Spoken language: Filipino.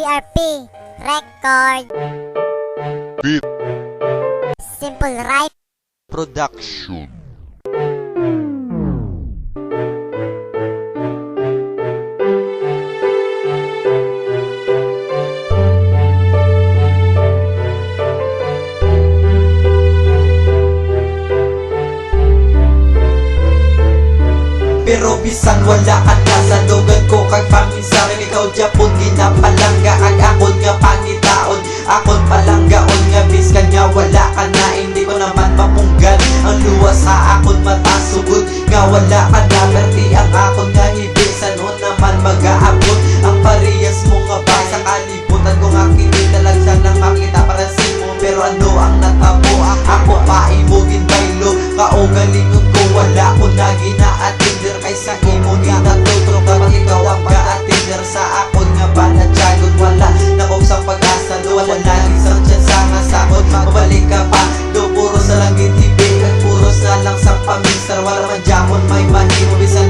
PRP Record Beat Simple Rhyme Production. Pero bisan wala ka na sa lugan ko kag paminsaran ikaw Japon ginapalangga ag akon nga pangitaon akon palanggaon nga bis kanya wala ka na hindi ko naman mapunggan ang luwa sa akon mata sugod nga wala ka na perti ang akon nga hibisan o naman mag-aabot ang parehas mo nga ba sa kalibutan ko nga kinita lang sanang makita para simo pero ano ang natabo ako pa imugin baylo kaugalingon ko wala ko na gina-attender kaysa imo ginatutro kapag ikaw ang ka-attender sa akon nga ba na tiyagon wala na ko sa pag-asa do wala na isang tsansa nga sakot mabalik ka pa do puros na lang gitibi at puros na lang sa pamister wala man japon may mahimo bisan